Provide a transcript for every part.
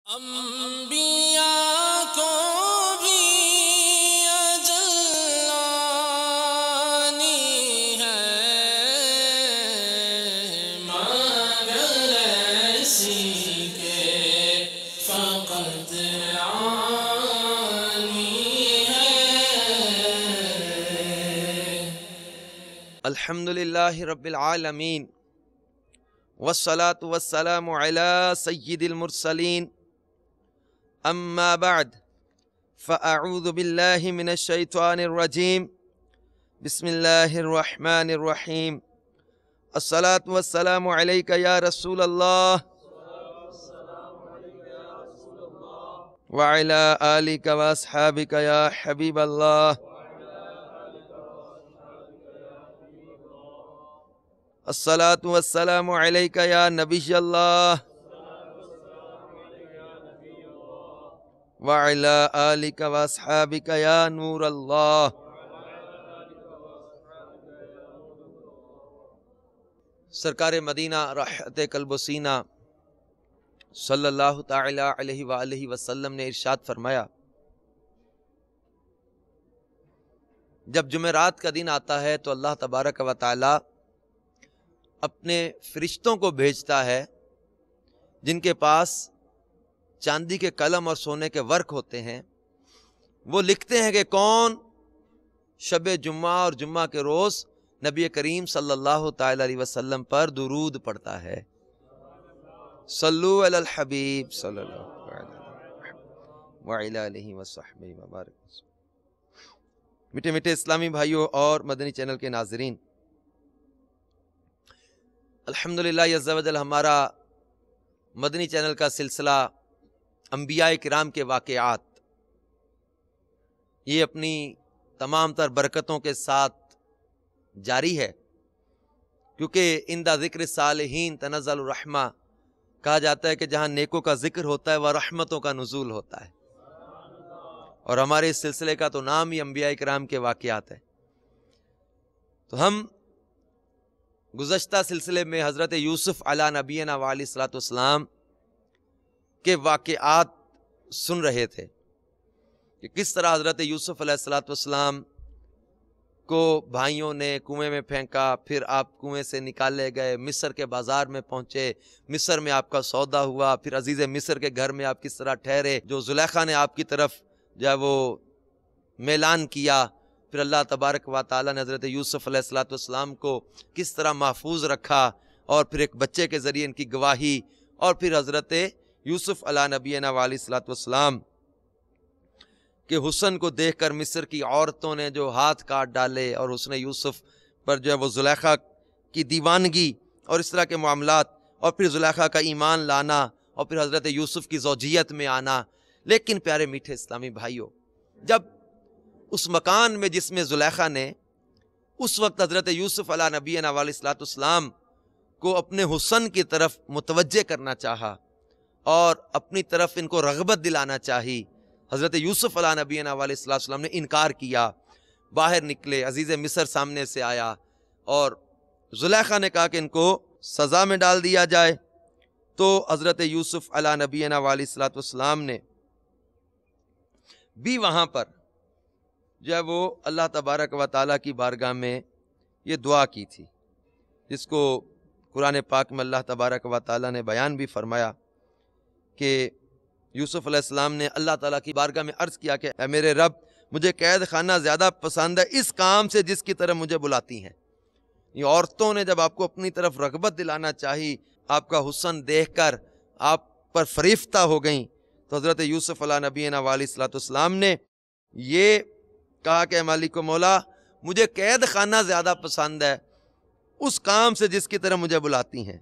انبیاء کو بھی اجل آنی ہے، مگر ایسی کہ فقط آنی ہے۔ الحمدللہ رب العالمین والصلاة والسلام علی سید المرسلین، اما بعد فاعوذ باللہ من الشیطان الرجیم، بسم اللہ الرحمن الرحیم۔ الصلاة والسلام علیک یا رسول اللہ وعلی آلک واصحابک یا حبیب اللہ۔ الصلاة والسلام علیک یا نبی اللہ وعلی آلک واصحابک یا نور اللہ۔ سرکار مدینہ راحت قلب و سینہ صلی اللہ تعالی علیہ وآلہ وسلم نے ارشاد فرمایا، جب جمعرات کا دن آتا ہے تو اللہ تبارک و تعالی اپنے فرشتوں کو بھیجتا ہے جن کے پاس چاندی کے قلم اور سونے کے ورق ہوتے ہیں۔ وہ لکھتے ہیں کہ کون شب جمعہ اور جمعہ کے روز نبی کریم صلی اللہ تعالی علیہ وسلم پر درود پڑھتا ہے۔ صلو علی الحبیب صلی اللہ علیہ وعلی آلہ وصحبہ وبارک۔ میٹھے میٹھے اسلامی بھائیوں اور مدنی چینل کے ناظرین، الحمدللہ عز و جل ہمارا مدنی چینل کا سلسلہ انبیاء کرام کے واقعات، یہ اپنی تمام تر برکتوں کے ساتھ جاری ہے، کیونکہ عند ذکر صالحین تنزل الرحمہ، کہا جاتا ہے کہ جہاں نیکوں کا ذکر ہوتا ہے وہ رحمتوں کا نزول ہوتا ہے، اور ہمارے اس سلسلے کا تو نام ہی انبیاء کرام کے واقعات ہے۔ تو ہم گزشتہ سلسلے میں حضرت یوسف علی نبینا وعلیہ الصلوۃ والسلام کے واقعات سن رہے تھے کہ کس طرح حضرت یوسف علیہ الصلوۃ والسلام کو بھائیوں نے کنویں میں پھینکا، پھر آپ کنویں سے نکالے گئے، مصر کے بازار میں پہنچے، مصر میں آپ کا سودا ہوا، پھر عزیز مصر کے گھر میں آپ کس طرح ٹھہرے، جو زلیخا نے آپ کی طرف جو ہے وہ میلان کیا، پھر اللہ تبارک و تعالیٰ نے حضرت یوسف علیہ الصلوۃ والسلام کو کس طرح محفوظ رکھا، اور پھر ایک بچے کے ذریعے ان کی گواہی، اور پھر حضرت یوسف علیہ نبینا علیہ الصلوۃ والسلام کے حسن کو دیکھ کر مصر کی عورتوں نے جو ہاتھ کاٹ ڈالے، اور حسن یوسف پر جو ہے وہ زلیخا کی دیوانگی اور اس طرح کے معاملات، اور پھر زلیخا کا ایمان لانا، اور پھر حضرت یوسف کی زوجیت میں آنا۔ لیکن پیارے میٹھے اسلامی بھائیوں، جب اس مکان میں جس میں زلیخا نے اس وقت حضرت یوسف علیہ نبینا علیہ الصلوۃ والسلام کو اپنے حسن کی طرف متوجہ کرنا چاہا اور اپنی طرف ان کو رغبت دلانا چاہی، حضرت یوسف علیہ نبینا علیہ الصلوۃ والسلام نے انکار کیا، باہر نکلے، عزیز مصر سامنے سے آیا، اور زلیخا نے کہا کہ ان کو سزا میں ڈال دیا جائے۔ تو حضرت یوسف علیہ نبینا علیہ الصلوۃ والسلام نے بھی وہاں پر جو ہے وہ اللہ تبارک و تعالیٰ کی بارگاہ میں یہ دعا کی تھی، جس کو قرآن پاک میں اللہ تبارک و تعالیٰ نے بیان بھی فرمایا کہ یوسف علیہ السلام نے اللہ تعالیٰ کی بارگاہ میں عرض کیا کہ اے میرے رب، مجھے قید خانہ زیادہ پسند ہے اس کام سے جس کی طرف مجھے بلاتی ہیں۔ یہ عورتوں نے جب آپ کو اپنی طرف رغبت دلانا چاہی، آپ کا حسن دیکھ کر آپ پر فریفتہ ہو گئیں، تو حضرت یوسف علیہ نبینا علیہ الصلوۃ والسلام نے یہ کہا کہ مالک و مولا، مجھے قید خانہ زیادہ پسند ہے اس کام سے جس کی طرف مجھے بلاتی ہیں،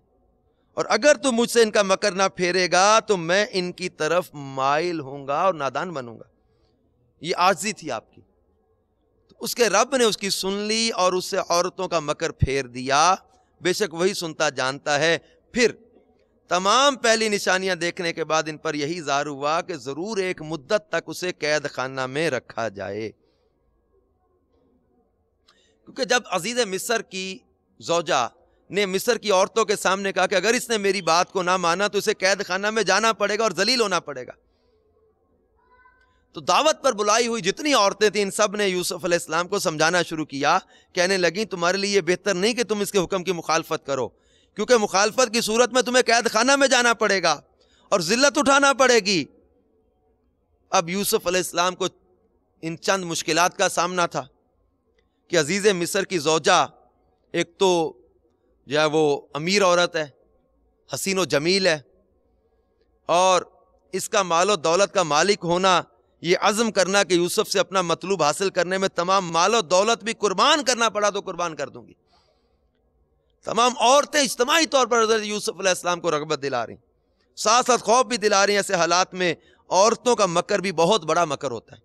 اور اگر تو مجھ سے ان کا مکر نہ پھیرے گا تو میں ان کی طرف مائل ہوں گا اور نادان بنوں گا۔ یہ عاجزی تھی آپ کی، تو اس کے رب نے اس کی سن لی اور اس سے عورتوں کا مکر پھیر دیا۔ بے شک وہی سنتا جانتا ہے۔ پھر تمام پہلی نشانیاں دیکھنے کے بعد ان پر یہی ظاہر ہوا کہ ضرور ایک مدت تک اسے قید خانہ میں رکھا جائے، کیونکہ جب عزیز مصر کی زوجہ نے مصر کی عورتوں کے سامنے کہا کہ اگر اس نے میری بات کو نہ مانا تو اسے قید خانہ میں جانا پڑے گا اور ذلیل ہونا پڑے گا. تو دعوت پر بلائی ہوئی جتنی عورتیں تھیں ان سب نے یوسف علیہ السلام کو سمجھانا شروع کیا. کہنے لگیں تمہارے لیے یہ بہتر نہیں کہ تم اس کے حکم کی مخالفت کرو، کیونکہ مخالفت کی صورت میں تمہیں قید خانہ میں جانا پڑے گا اور ذلت اٹھانا پڑے گی. اب یوسف علیہ السلام کو ان چند مشکلات کا سامنا تھا کہ عزیز مصر کی زوجہ ایک تو جو ہے وہ امیر عورت ہے، حسین و جمیل ہے، اور اس کا مال و دولت کا مالک ہونا، یہ عزم کرنا کہ یوسف سے اپنا مطلوب حاصل کرنے میں تمام مال و دولت بھی قربان کرنا پڑا تو قربان کر دوں گی. تمام عورتیں اجتماعی طور پر حضرت یوسف علیہ السلام کو رغبت دلا رہی، ساتھ ساتھ خوف بھی دلا رہی ہیں. ایسے حالات میں عورتوں کا مکر بھی بہت بڑا مکر ہوتا ہے.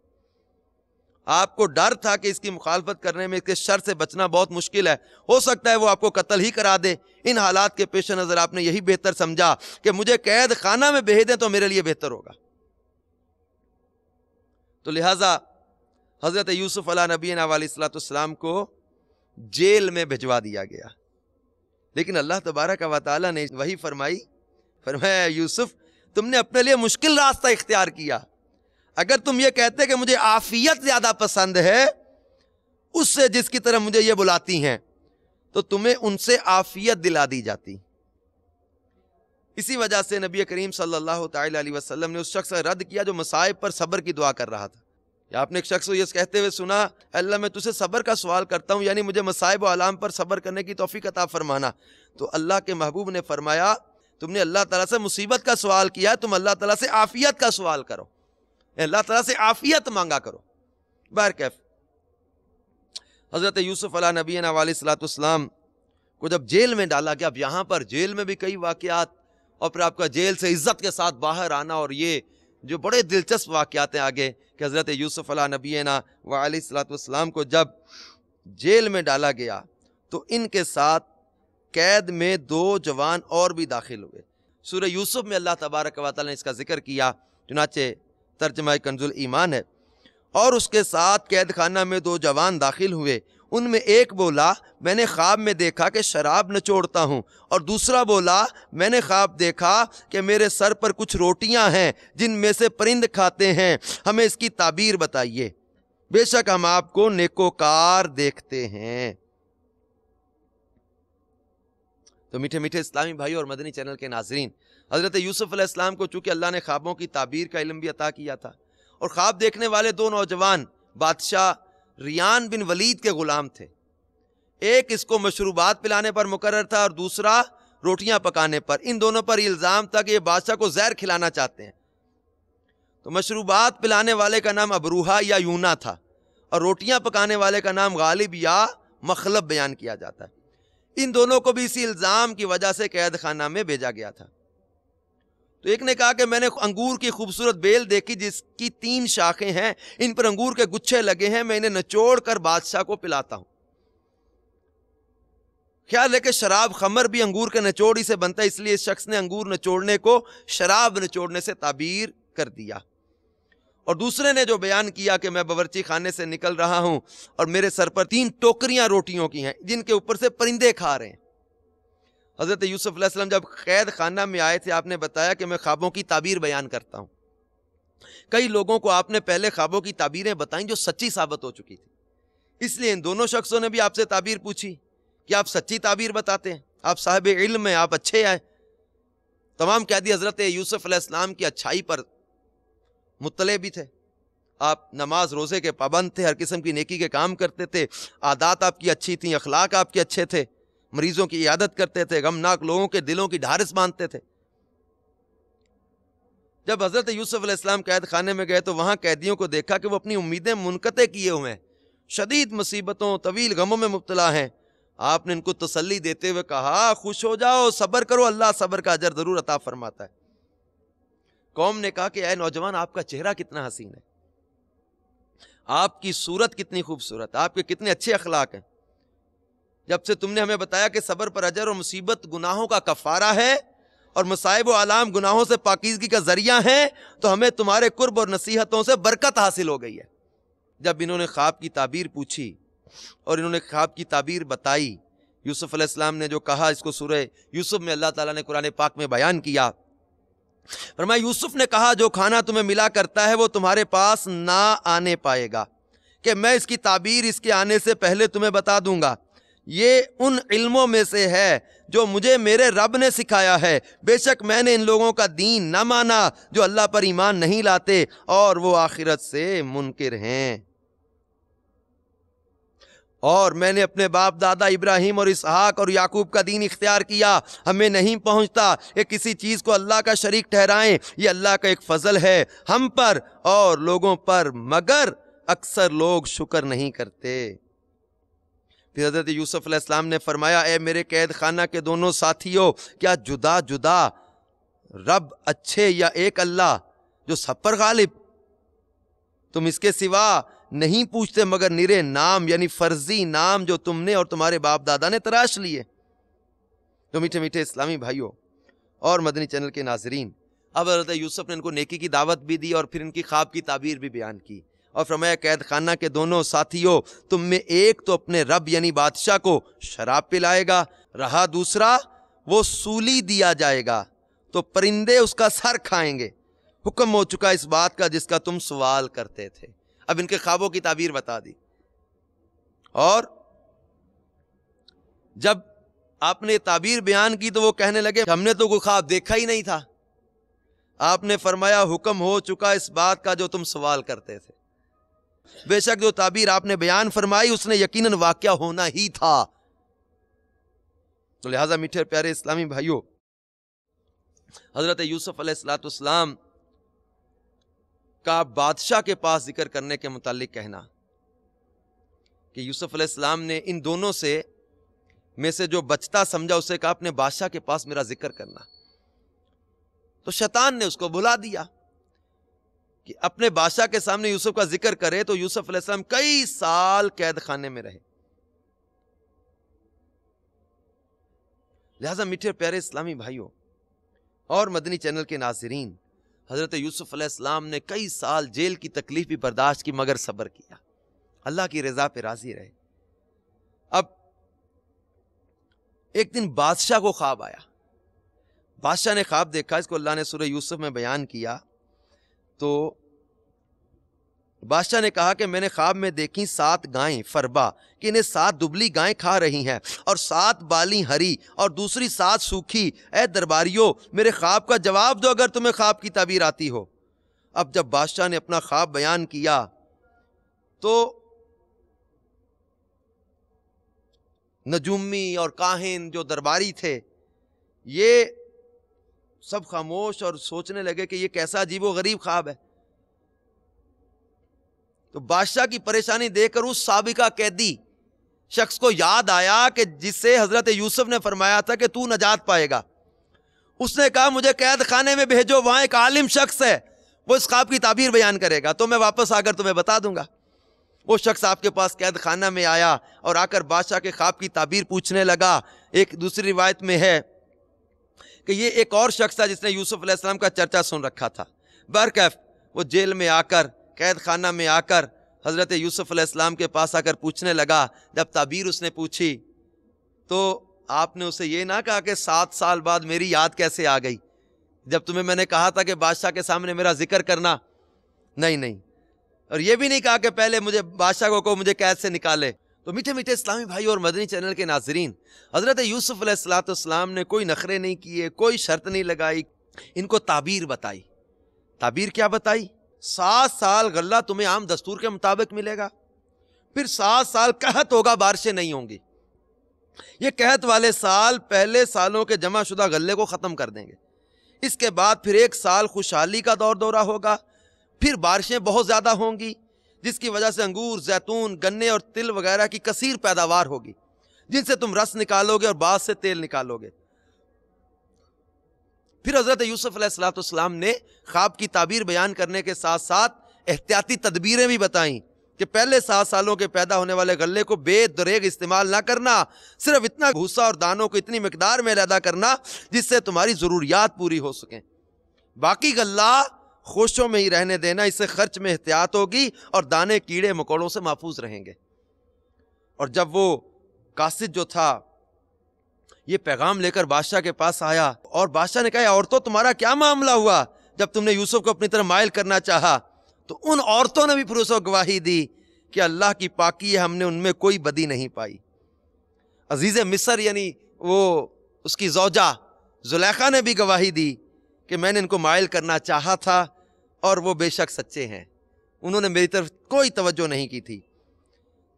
آپ کو ڈر تھا کہ اس کی مخالفت کرنے میں اس کے شر سے بچنا بہت مشکل ہے، ہو سکتا ہے وہ آپ کو قتل ہی کرا دے. ان حالات کے پیش نظر آپ نے یہی بہتر سمجھا کہ مجھے قید خانہ میں بھیج دیں تو میرے لیے بہتر ہوگا. تو لہٰذا حضرت یوسف علیہ نبینا علیہ الصلوۃ والسلام کو جیل میں بھجوا دیا گیا. لیکن اللہ تبارک و تعالیٰ نے وہی فرمایا یوسف تم نے اپنے لیے مشکل راستہ اختیار کیا. اگر تم یہ کہتے کہ مجھے عافیت زیادہ پسند ہے اس سے جس کی طرح مجھے یہ بلاتی ہیں تو تمہیں ان سے عافیت دلا دی جاتی. اسی وجہ سے نبی کریم صلی اللہ تعالی علیہ وسلم نے اس شخص کا رد کیا جو مصائب پر صبر کی دعا کر رہا تھا. یا آپ نے ایک شخص کو یہ کہتے ہوئے سنا اللہ میں تجھ سے صبر کا سوال کرتا ہوں، یعنی مجھے مصائب و آلام پر صبر کرنے کی توفیق عطا فرمانا. تو اللہ کے محبوب نے فرمایا تم نے اللہ تعالیٰ سے مصیبت کا سوال کیا، تم اللہ تعالیٰ سے عافیت کا سوال کرو، اللہ تعالیٰ سے عافیت مانگا کرو. بہرکیف حضرت یوسف علیہ نبینا علیہ الصلوۃ والسلام کو جب جیل میں ڈالا گیا، اب یہاں پر جیل میں بھی کئی واقعات اور پھر آپ کا جیل سے عزت کے ساتھ باہر آنا، اور یہ جو بڑے دلچسپ واقعات ہیں آگے کہ حضرت یوسف علیہ نبینا علیہ الصلوۃ والسلام کو جب جیل میں ڈالا گیا تو ان کے ساتھ قید میں 2 جوان اور بھی داخل ہوئے. سورہ یوسف میں اللہ تبارک و تعالی نے اس کا ذکر کیا، چنانچہ ترجمہ کنز الایمان ہے. اور اس کے ساتھ قید خانہ میں 2 جوان داخل ہوئے، ان میں ایک بولا میں نے خواب میں دیکھا کہ شراب نچوڑتا ہوں، اور دوسرا بولا میں نے خواب دیکھا کہ میرے سر پر کچھ روٹیاں ہیں جن میں سے پرند کھاتے ہیں، ہمیں اس کی تعبیر بتائیے، بے شک ہم آپ کو نیکوکار دیکھتے ہیں. تو میٹھے میٹھے اسلامی بھائی اور مدنی چینل کے ناظرین، حضرت یوسف علیہ السلام کو چونکہ اللہ نے خوابوں کی تعبیر کا علم بھی عطا کیا تھا، اور خواب دیکھنے والے 2 نوجوان بادشاہ ریان بن ولید کے غلام تھے. ایک اس کو مشروبات پلانے پر مقرر تھا اور دوسرا روٹیاں پکانے پر. ان دونوں پر الزام تھا کہ یہ بادشاہ کو زہر کھلانا چاہتے ہیں. تو مشروبات پلانے والے کا نام ابروہا یا یونا تھا، اور روٹیاں پکانے والے کا نام غالب یا مخلب بیان کیا جاتا ہے. ان دونوں کو بھی اسی الزام کی وجہ سے قید خانہ میں بھیجا گیا تھا. تو ایک نے کہا کہ میں نے انگور کی خوبصورت بیل دیکھی جس کی 3 شاخیں ہیں، ان پر انگور کے گچھے لگے ہیں، میں انہیں نچوڑ کر بادشاہ کو پلاتا ہوں. خیال ہے کہ شراب خمر بھی انگور کے نچوڑ ہی سے بنتا ہے، اس لیے اس شخص نے انگور نچوڑنے کو شراب نچوڑنے سے تعبیر کر دیا. اور دوسرے نے جو بیان کیا کہ میں باورچی خانے سے نکل رہا ہوں اور میرے سر پر 3 ٹوکریاں روٹیوں کی ہیں جن کے اوپر سے پرندے کھا رہے ہیں. حضرت یوسف علیہ السلام جب قید خانہ میں آئے تھے، آپ نے بتایا کہ میں خوابوں کی تعبیر بیان کرتا ہوں. کئی لوگوں کو آپ نے پہلے خوابوں کی تعبیریں بتائیں جو سچی ثابت ہو چکی تھی، اس لیے ان دونوں شخصوں نے بھی آپ سے تعبیر پوچھی کہ آپ سچی تعبیر بتاتے ہیں، آپ صاحب علم ہیں، آپ اچھے ہیں. تمام قیدی حضرت یوسف علیہ السلام کی اچھائی پر مطلع بھی تھے. آپ نماز روزے کے پابند تھے، ہر قسم کی نیکی کے کام کرتے تھے، عادات آپ کی اچھی تھیں، اخلاق آپ کے اچھے تھے، مریضوں کی عیادت کرتے تھے، غمناک لوگوں کے دلوں کی ڈھارس باندھتے تھے. جب حضرت یوسف علیہ السلام قید خانے میں گئے تو وہاں قیدیوں کو دیکھا کہ وہ اپنی امیدیں منقطع کیے ہوئے ہیں، شدید مصیبتوں طویل غموں میں مبتلا ہیں. آپ نے ان کو تسلی دیتے ہوئے کہا خوش ہو جاؤ، صبر کرو، اللہ صبر کا اجر ضرور عطا فرماتا ہے. قوم نے کہا کہ اے نوجوان، آپ کا چہرہ کتنا حسین ہے، آپ کی صورت کتنی خوبصورت، آپ کے کتنے اچھے اخلاق ہیں. جب سے تم نے ہمیں بتایا کہ صبر پر اجر اور مصیبت گناہوں کا کفارہ ہے اور مصائب و آلام گناہوں سے پاکیزگی کا ذریعہ ہیں، تو ہمیں تمہارے قرب اور نصیحتوں سے برکت حاصل ہو گئی ہے. جب انہوں نے خواب کی تعبیر پوچھی اور انہوں نے خواب کی تعبیر بتائی یوسف علیہ السلام نے جو کہا، اس کو سورہ یوسف میں اللہ تعالیٰ نے قرآن پاک میں بیان کیا. فرمایا یوسف نے کہا جو کھانا تمہیں ملا کرتا ہے وہ تمہارے پاس نہ آنے پائے گا، کہ میں اس کی تعبیر اس کے آنے سے پہلے تمہیں بتا دوں گا. یہ ان علموں میں سے ہے جو مجھے میرے رب نے سکھایا ہے. بے شک میں نے ان لوگوں کا دین نہ مانا جو اللہ پر ایمان نہیں لاتے اور وہ آخرت سے منکر ہیں. اور میں نے اپنے باپ دادا ابراہیم اور اسحاق اور یعقوب کا دین اختیار کیا. ہمیں نہیں پہنچتا کہ کسی چیز کو اللہ کا شریک ٹھہرائیں. یہ اللہ کا ایک فضل ہے ہم پر اور لوگوں پر، مگر اکثر لوگ شکر نہیں کرتے. پھر حضرت یوسف علیہ السلام نے فرمایا اے میرے قید خانہ کے دونوں ساتھیوں، کیا جدا جدا رب اچھے یا ایک اللہ جو سب پر غالب؟ تم اس کے سوا نہیں پوچھتے مگر نرے نام یعنی فرضی نام جو تم نے اور تمہارے باپ دادا نے تراش لیے. تو میٹھے میٹھے اسلامی بھائیوں اور مدنی چینل کے ناظرین، اب حضرت یوسف نے ان کو نیکی کی دعوت بھی دی اور پھر ان کی خواب کی تعبیر بھی بیان کی. اور فرمایا قید خانہ کے دونوں ساتھیوں، تم میں ایک تو اپنے رب یعنی بادشاہ کو شراب پلائے گا، رہا دوسرا وہ سولی دیا جائے گا تو پرندے اس کا سر کھائیں گے. حکم ہو چکا اس بات کا جس کا تم سوال کرتے تھے. اب ان کے خوابوں کی تعبیر بتا دی. اور جب آپ نے تعبیر بیان کی تو وہ کہنے لگے ہم نے تو کوئی خواب دیکھا ہی نہیں تھا. آپ نے فرمایا حکم ہو چکا اس بات کا جو تم سوال کرتے تھے. بے شک جو تعبیر آپ نے بیان فرمائی اس نے یقیناً واقعہ ہونا ہی تھا. تو لہٰذا میٹھے پیارے اسلامی بھائیوں، حضرت یوسف علیہ السلام کا بادشاہ کے پاس ذکر کرنے کے متعلق کہنا کہ یوسف علیہ السلام نے ان دونوں سے میں سے جو بچتا سمجھا اسے کہا اپنے بادشاہ کے پاس میرا ذکر کرنا. تو شیطان نے اس کو بلا دیا کہ اپنے بادشاہ کے سامنے یوسف کا ذکر کرے. تو یوسف علیہ السلام کئی سال قید خانے میں رہے. لہذا میٹھے پیارے اسلامی بھائیوں اور مدنی چینل کے ناظرین، حضرت یوسف علیہ السلام نے کئی سال جیل کی تکلیف بھی برداشت کی مگر صبر کیا، اللہ کی رضا پہ راضی رہے. اب ایک دن بادشاہ کو خواب آیا. بادشاہ نے خواب دیکھا، اس کو اللہ نے سورہ یوسف میں بیان کیا. تو بادشاہ نے کہا کہ میں نے خواب میں دیکھی 7 گائیں فربا کہ انہیں 7 دبلی گائیں کھا رہی ہیں اور 7 بالی ہری اور دوسری 7 سوکھی. اے درباریوں میرے خواب کا جواب دو اگر تمہیں خواب کی تعبیر آتی ہو. اب جب بادشاہ نے اپنا خواب بیان کیا تو نجومی اور کاہن جو درباری تھے یہ سب خاموش اور سوچنے لگے کہ یہ کیسا عجیب و غریب خواب ہے. تو بادشاہ کی پریشانی دیکھ کر اس سابقہ قیدی شخص کو یاد آیا کہ جس سے حضرت یوسف نے فرمایا تھا کہ تو نجات پائے گا. اس نے کہا مجھے قید خانے میں بھیجو، وہاں ایک عالم شخص ہے وہ اس خواب کی تعبیر بیان کرے گا تو میں واپس آ کر تمہیں بتا دوں گا. وہ شخص آپ کے پاس قید خانہ میں آیا اور آ کر بادشاہ کے خواب کی تعبیر پوچھنے لگا. ایک دوسری روایت میں ہے کہ یہ ایک اور شخص تھا جس نے یوسف علیہ السلام کا چرچا سن رکھا تھا. برکیف وہ جیل میں آ کر قید خانہ میں آ کر حضرت یوسف علیہ السلام کے پاس آ کر پوچھنے لگا. جب تعبیر اس نے پوچھی تو آپ نے اسے یہ نہ کہا کہ 7 سال بعد میری یاد کیسے آ گئی جب تمہیں میں نے کہا تھا کہ بادشاہ کے سامنے میرا ذکر کرنا. نہیں. اور یہ بھی نہیں کہا کہ پہلے مجھے بادشاہ کو مجھے قید سے نکالے. تو میٹھے میٹھے اسلامی بھائی اور مدنی چینل کے ناظرین، حضرت یوسف علیہ السلام نے کوئی نخرے نہیں کیے، کوئی شرط نہیں لگائی، ان کو تعبیر بتائی. تعبیر کیا بتائی؟ 7 سال غلہ تمہیں عام دستور کے مطابق ملے گا، پھر 7 سال قحط ہوگا، بارشیں نہیں ہوں گی. یہ قحط والے سال پہلے سالوں کے جمع شدہ غلے کو ختم کر دیں گے. اس کے بعد پھر 1 سال خوشحالی کا دور دورہ ہوگا، پھر بارشیں بہت زیادہ ہوں گی جس کی وجہ سے انگور، زیتون، گنے اور تل وغیرہ کی کثیر پیداوار ہوگی جن سے تم رس نکالو گے اور بعض سے تیل نکالو گے. پھر حضرت یوسف علیہ السلام نے خواب کی تعبیر بیان کرنے کے ساتھ ساتھ احتیاطی تدبیریں بھی بتائیں کہ پہلے 7 سالوں کے پیدا ہونے والے غلے کو بے دریغ استعمال نہ کرنا، صرف اتنا بھوسا اور دانوں کو اتنی مقدار میں علیحدہ کرنا جس سے تمہاری ضروریات پوری ہو سکیں. باقی غلہ خوشوں میں ہی رہنے دینا، اس سے خرچ میں احتیاط ہوگی اور دانے کیڑے مکوڑوں سے محفوظ رہیں گے. اور جب وہ قاصد جو تھا یہ پیغام لے کر بادشاہ کے پاس آیا اور بادشاہ نے کہا عورتوں تمہارا کیا معاملہ ہوا جب تم نے یوسف کو اپنی طرف مائل کرنا چاہا؟ تو ان عورتوں نے بھی پھر اس وقت گواہی دی کہ اللہ کی پاکی ہے، ہم نے ان میں کوئی بدی نہیں پائی۔ عزیز مصر یعنی وہ اس کی زوجہ زلیخا نے بھی گواہی دی کہ میں نے ان کو مائل کرنا چاہا تھا اور وہ بے شک سچے ہیں، انہوں نے میری طرف کوئی توجہ نہیں کی تھی۔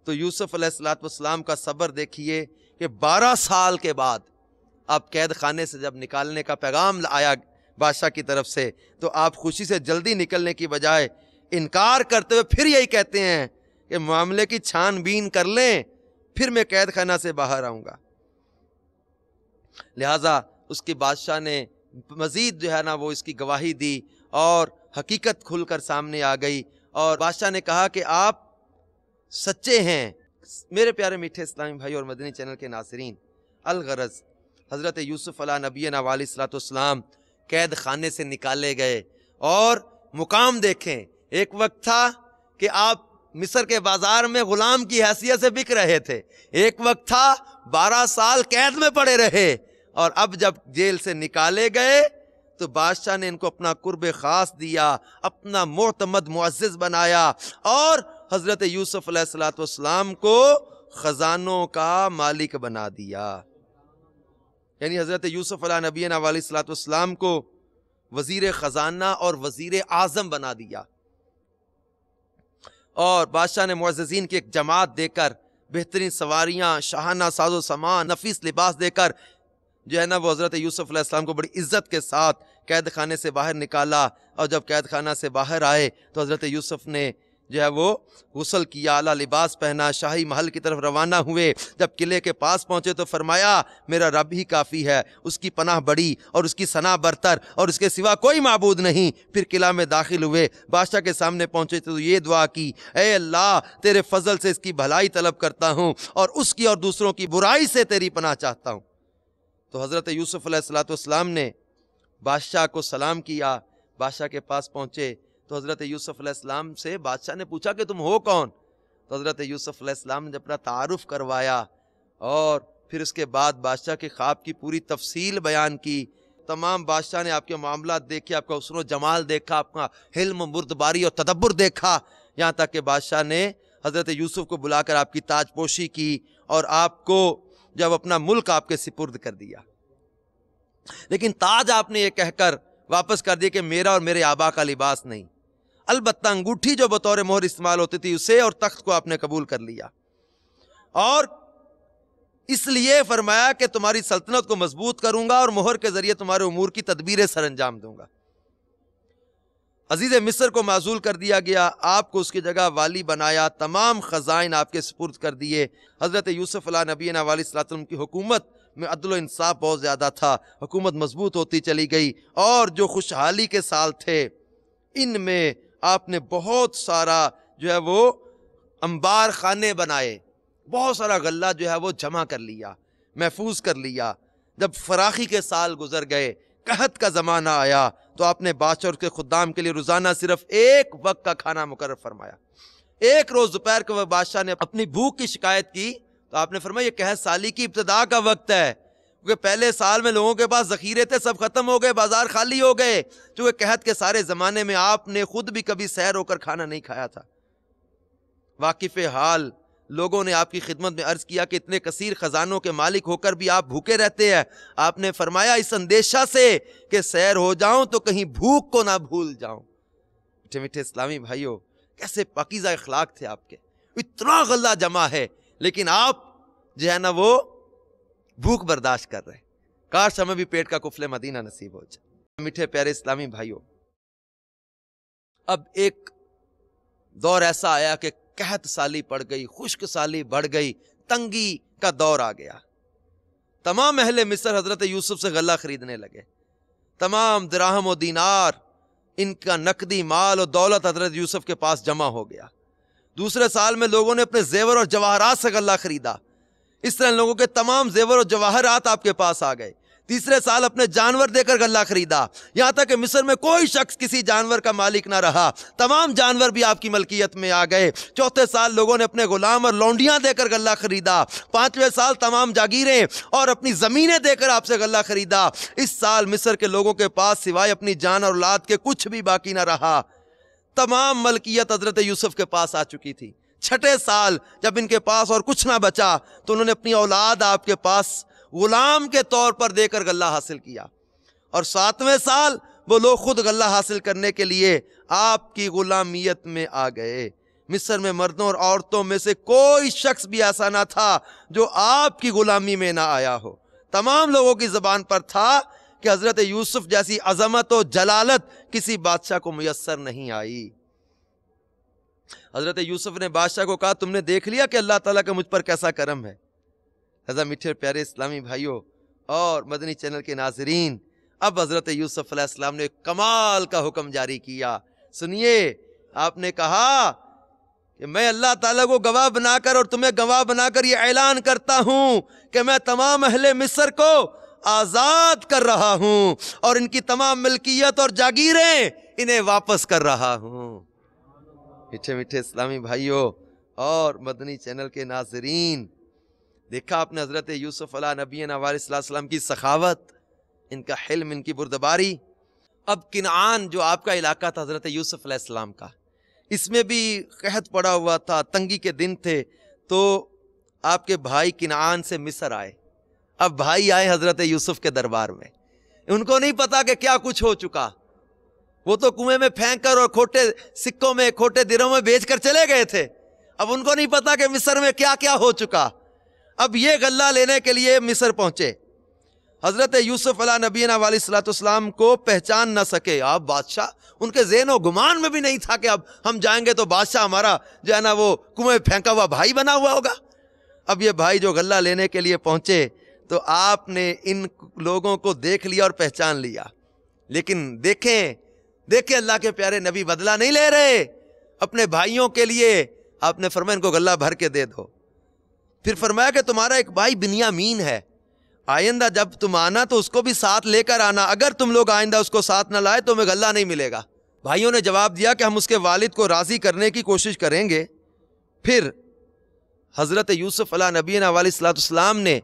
تو یوسف علیہ السلام کا صبر دیکھیے کہ 12 سال کے بعد آپ قید خانے سے جب نکالنے کا پیغام آیا بادشاہ کی طرف سے، تو آپ خوشی سے جلدی نکلنے کی بجائے انکار کرتے ہوئے پھر یہی کہتے ہیں کہ معاملے کی چھان بین کر لیں، پھر میں قید خانہ سے باہر آؤں گا۔ لہٰذا اس کے بادشاہ نے مزید جو ہے نا وہ اس کی گواہی دی اور حقیقت کھل کر سامنے آ گئی، اور بادشاہ نے کہا کہ آپ سچے ہیں۔ میرے پیارے میٹھے اسلامی بھائی اور مدنی چینل کے ناظرین، الغرض حضرت یوسف علیہ نبینا علیہ الصلوۃ والسلام قید خانے سے نکالے گئے، اور مقام دیکھیں، ایک وقت تھا کہ آپ مصر کے بازار میں غلام کی حیثیت سے بک رہے تھے، ایک وقت تھا 12 سال قید میں پڑے رہے، اور اب جب جیل سے نکالے گئے تو بادشاہ نے ان کو اپنا قرب خاص دیا، اپنا معتمد معزز بنایا، اور حضرت یوسف علیہ الصلوۃ والسلام کو خزانوں کا مالک بنا دیا۔ یعنی حضرت یوسف علیہ نبینا علیہ الصلوۃ والسلام کو وزیر خزانہ اور وزیر اعظم بنا دیا، اور بادشاہ نے معززین کی ایک جماعت دے کر، بہترین سواریاں، شاہانہ ساز و سامان، نفیس لباس دے کر جو ہے نا وہ حضرت یوسف علیہ السلام کو بڑی عزت کے ساتھ قید خانے سے باہر نکالا، اور جب قید خانہ سے باہر آئے تو حضرت یوسف نے جو ہے وہ غسل کیا، اعلیٰ لباس پہنا، شاہی محل کی طرف روانہ ہوئے۔ جب قلعے کے پاس پہنچے تو فرمایا میرا رب ہی کافی ہے، اس کی پناہ بڑی اور اس کی ثنا برتر، اور اس کے سوا کوئی معبود نہیں۔ پھر قلعہ میں داخل ہوئے، بادشاہ کے سامنے پہنچے تو یہ دعا کی، اے اللہ تیرے فضل سے اس کی بھلائی طلب کرتا ہوں، اور اس کی اور دوسروں کی برائی سے تیری پناہ چاہتا ہوں۔ تو حضرت یوسف علیہ الصلوۃ والسلام نے بادشاہ کو سلام کیا، بادشاہ کے پاس پہنچے تو حضرت یوسف علیہ السلام سے بادشاہ نے پوچھا کہ تم ہو کون؟ تو حضرت یوسف علیہ السلام نے اپنا تعارف کروایا، اور پھر اس کے بعد بادشاہ کے خواب کی پوری تفصیل بیان کی۔ تمام بادشاہ نے آپ کے معاملات دیکھے، آپ کا حسن و جمال دیکھا، آپ کا حلم، بردباری اور تدبر دیکھا، یہاں تک کہ بادشاہ نے حضرت یوسف کو بلا کر آپ کی تاج پوشی کی، اور آپ کو جب اپنا ملک آپ کے سپرد کر دیا۔ لیکن تاج آپ نے یہ کہہ کر واپس کر دیا کہ میرا اور میرے آبا کا لباس نہیں، البتہ انگوٹھی جو بطور مہر استعمال ہوتی تھی اسے اور تخت کو آپ نے قبول کر لیا، اور اس لیے فرمایا کہ تمہاری سلطنت کو مضبوط کروں گا اور مہر کے ذریعے تمہارے امور کی تدبیریں سر انجام دوں گا۔ عزیز مصر کو معزول کر دیا گیا، آپ کو اس کی جگہ والی بنایا، تمام خزائن آپ کے سپرد کر دیے۔ حضرت یوسف علیہ نبینا علیہ السلام کی حکومت میں عدل و انصاف بہت زیادہ تھا، حکومت مضبوط ہوتی چلی گئی، اور جو خوشحالی کے سال تھے ان میں آپ نے بہت سارا جو ہے وہ انبار خانے بنائے، بہت سارا غلہ جو ہے وہ جمع کر لیا، محفوظ کر لیا۔ جب فراخی کے سال گزر گئے، قحط کا زمانہ آیا، تو آپ نے بادشاہ اور اس کے خدام کے لیے روزانہ صرف ایک وقت کا کھانا مقرر فرمایا۔ ایک روز دوپہر کو بادشاہ نے اپنی بھوک کی شکایت کی تو آپ نے فرمایا یہ قحط سالی کی ابتدا کا وقت ہے، کیونکہ پہلے سال میں لوگوں کے پاس ذخیرے تھے، سب ختم ہو گئے، بازار خالی ہو گئے، چونکہ قحط کے سارے زمانے میں آپ نے خود بھی کبھی سیر ہو کر کھانا نہیں کھایا تھا۔ واقف حال لوگوں نے آپ کی خدمت میں عرض کیا کہ اتنے کثیر خزانوں کے مالک ہو کر بھی آپ بھوکے رہتے ہیں۔ آپ نے فرمایا اس اندیشہ سے کہ سیر ہو جاؤں تو کہیں بھوک کو نہ بھول جاؤں۔ میٹھے میٹھے اسلامی بھائیوں، کیسے پاکیزہ اخلاق تھے آپ کے، اتنا غلہ جمع ہے لیکن آپ جو ہے نا وہ بھوک برداشت کر رہے۔ کاش ہمیں بھی پیٹ کا کفل مدینہ نصیب ہو جائے۔ میٹھے پیارے اسلامی بھائیوں، اب ایک دور ایسا آیا کہ قحط سالی پڑ گئی، خشک سالی بڑھ گئی، تنگی کا دور آ گیا۔ تمام اہل مصر حضرت یوسف سے غلہ خریدنے لگے، تمام دراہم و دینار، ان کا نقدی مال و دولت حضرت یوسف کے پاس جمع ہو گیا۔ دوسرے سال میں لوگوں نے اپنے زیور اور جواہرات سے غلہ خریدا، اس طرح لوگوں کے تمام زیور اور جواہرات آپ کے پاس آ گئے۔ تیسرے سال اپنے جانور دے کر غلہ خریدا، یہاں تک کہ مصر میں کوئی شخص کسی جانور کا مالک نہ رہا، تمام جانور بھی آپ کی ملکیت میں آ گئے۔ چوتھے سال لوگوں نے اپنے غلام اور لونڈیاں دے کر غلہ خریدا۔ پانچویں سال تمام جاگیریں اور اپنی زمینیں دے کر آپ سے غلہ خریدا۔ اس سال مصر کے لوگوں کے پاس سوائے اپنی جان اور اولاد کے کچھ بھی باقی نہ رہا۔ تمام ملکیت حضرت یوسف کے پاس آ چکی تھی۔ چھٹے سال جب ان کے پاس اور کچھ نہ بچا تو انہوں نے اپنی اولاد آپ کے پاس غلام کے طور پر دے کر غلہ حاصل کیا، اور ساتویں سال وہ لوگ خود غلہ حاصل کرنے کے لیے آپ کی غلامیت میں آ گئے۔ مصر میں مردوں اور عورتوں میں سے کوئی شخص بھی ایسا نہ تھا جو آپ کی غلامی میں نہ آیا ہو۔ تمام لوگوں کی زبان پر تھا کہ حضرت یوسف جیسی عظمت و جلالت کسی بادشاہ کو میسر نہیں آئی۔ حضرت یوسف نے بادشاہ کو کہا، تم نے دیکھ لیا کہ اللہ تعالیٰ کا مجھ پر کیسا کرم ہے۔ لہذا میٹھے پیارے اسلامی بھائیوں اور مدنی چینل کے ناظرین، اب حضرت یوسف علیہ السلام نے کمال کا حکم جاری کیا۔ سنیے، آپ نے کہا کہ میں اللہ تعالیٰ کو گواہ بنا کر اور تمہیں گواہ بنا کر یہ اعلان کرتا ہوں کہ میں تمام اہل مصر کو آزاد کر رہا ہوں اور ان کی تمام ملکیت اور جاگیریں انہیں واپس کر رہا ہوں۔ میٹھے میٹھے اسلامی بھائیوں اور مدنی چینل کے ناظرین، دیکھا آپ نے حضرت یوسف علیہ نبینا علیہ السلام کی سخاوت، ان کا حلم، ان کی بردباری۔ اب کنعان جو آپ کا علاقہ تھا حضرت یوسف علیہ السلام کا، اس میں بھی قحط پڑا ہوا تھا، تنگی کے دن تھے، تو آپ کے بھائی کنعان سے مصر آئے۔ اب بھائی آئے حضرت یوسف کے دربار میں، ان کو نہیں پتا کہ کیا کچھ ہو چکا، وہ تو کنویں میں پھینک کر اور کھوٹے سکوں میں، کھوٹے دروں میں بیچ کر چلے گئے تھے، اب ان کو نہیں پتا کہ مصر میں کیا کیا ہو چکا۔ اب یہ غلہ لینے کے لیے مصر پہنچے، حضرت یوسف علیہ نبینا علیہ السلام کو پہچان نہ سکے۔ آپ بادشاہ، ان کے ذہن و گمان میں بھی نہیں تھا کہ اب ہم جائیں گے تو بادشاہ ہمارا جو ہے نا وہ کنویں پھینکا ہوا بھائی بنا ہوا ہوگا۔ اب یہ بھائی جو غلہ لینے کے لیے پہنچے تو آپ نے ان لوگوں کو دیکھ لیا اور پہچان لیا، لیکن دیکھیں اللہ کے پیارے نبی بدلہ نہیں لے رہے اپنے بھائیوں کے لیے۔ آپ نے فرمایا ان کو غلہ بھر کے دے دو، پھر فرمایا کہ تمہارا ایک بھائی بنیامین ہے، آئندہ جب تم آنا تو اس کو بھی ساتھ لے کر آنا، اگر تم لوگ آئندہ اس کو ساتھ نہ لائے تو ہمیں غلہ نہیں ملے گا۔ بھائیوں نے جواب دیا کہ ہم اس کے والد کو راضی کرنے کی کوشش کریں گے۔ پھر حضرت یوسف علیہ نبینا علیہ السلام نے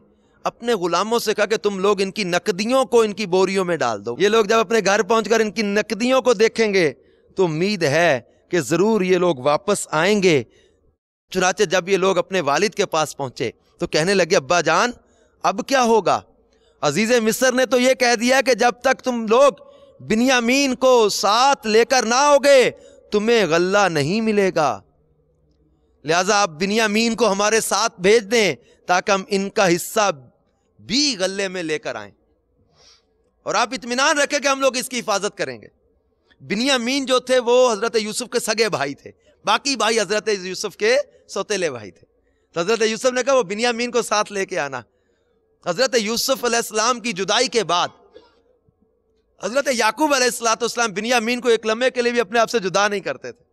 اپنے غلاموں سے کہا کہ تم لوگ ان کی نقدیوں کو ان کی بوریوں میں ڈال دو۔ یہ لوگ جب اپنے گھر پہنچ کر ان کی نقدیوں کو دیکھیں گے تو امید ہے کہ ضرور یہ لوگ واپس آئیں گے۔ چنانچہ جب یہ لوگ اپنے والد کے پاس پہنچے تو کہنے لگے، ابا جان اب کیا ہوگا؟ عزیز مصر نے تو یہ کہہ دیا کہ جب تک تم لوگ بنیامین کو ساتھ لے کر نہ ہوگے تمہیں غلہ نہیں ملے گا، لہٰذا آپ بنیامین کو ہمارے ساتھ بھیج دیں تاکہ ہم ان کا حصہ بھی غلے میں لے کر آئیں، اور آپ اطمینان رکھیں کہ ہم لوگ اس کی حفاظت کریں گے۔ بنیامین جو تھے وہ حضرت یوسف کے سگے بھائی تھے، باقی بھائی حضرت یوسف کے سوتیلے بھائی تھے، تو حضرت یوسف نے کہا وہ بنیامین کو ساتھ لے کے آنا۔ حضرت یوسف علیہ السلام کی جدائی کے بعد حضرت یعقوب علیہ السلام بنیامین کو ایک لمحے کے لیے بھی اپنے آپ سے جدا نہیں کرتے تھے۔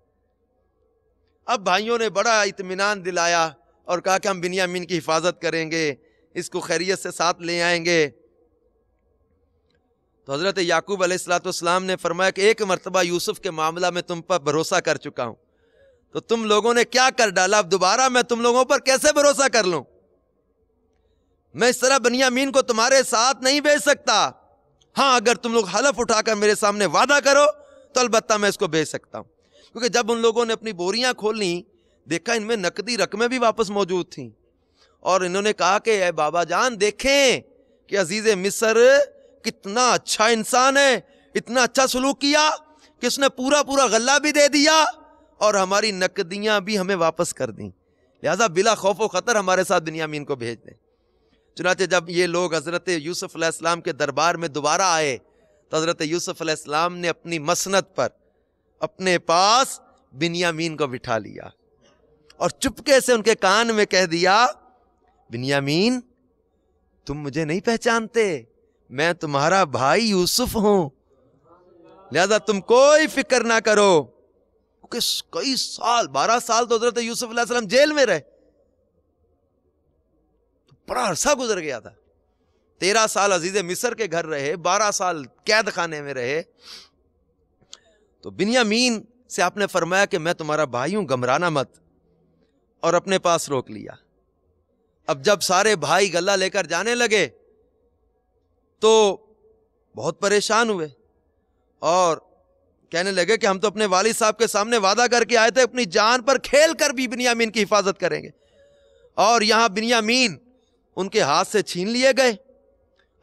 اب بھائیوں نے بڑا اطمینان دلایا اور کہا کہ ہم بنیامین کی حفاظت کریں گے، اس کو خیریت سے ساتھ لے آئیں گے۔ تو حضرت یعقوب علیہ السلام نے فرمایا کہ ایک مرتبہ یوسف کے معاملہ میں تم پر بھروسہ کر چکا ہوں، تو تم لوگوں نے کیا کر ڈالا، اب دوبارہ میں تم لوگوں پر کیسے بھروسہ کر لوں؟ میں اس طرح بنیامین کو تمہارے ساتھ نہیں بھیج سکتا، ہاں اگر تم لوگ حلف اٹھا کر میرے سامنے وعدہ کرو تو البتہ میں اس کو بھیج سکتا ہوں۔ کیونکہ جب ان لوگوں نے اپنی بوریاں کھولیں دیکھا ان میں نقدی رقمیں بھی واپس موجود تھیں، اور انہوں نے کہا کہ اے بابا جان دیکھیں کہ عزیز مصر کتنا اچھا انسان ہے، اتنا اچھا سلوک کیا کہ اس نے پورا غلہ بھی دے دیا اور ہماری نقدیاں بھی ہمیں واپس کر دیں، لہٰذا بلا خوف و خطر ہمارے ساتھ بنیامین کو بھیج دیں۔ چنانچہ جب یہ لوگ حضرت یوسف علیہ السلام کے دربار میں دوبارہ آئے تو حضرت یوسف علیہ السلام نے اپنی مسند پر اپنے پاس بنیامین کو بٹھا لیا اور چپکے سے ان کے کان میں کہہ دیا، بنیامین تم مجھے نہیں پہچانتے، میں تمہارا بھائی یوسف ہوں، لہذا تم کوئی فکر نہ کرو۔ کیونکہ کئی سال 12 سال تو حضرت یوسف علیہ السلام جیل میں رہے، بڑا عرصہ گزر گیا تھا، 13 سال عزیز مصر کے گھر رہے، 12 سال قید خانے میں رہے، تو بنیامین سے آپ نے فرمایا کہ میں تمہارا بھائی ہوں، گھبرانا مت، اور اپنے پاس روک لیا۔ اب جب سارے بھائی غلہ لے کر جانے لگے تو بہت پریشان ہوئے اور کہنے لگے کہ ہم تو اپنے والد صاحب کے سامنے وعدہ کر کے آئے تھے اپنی جان پر کھیل کر بھی بنیامین کی حفاظت کریں گے، اور یہاں بنیامین ان کے ہاتھ سے چھین لیے گئے۔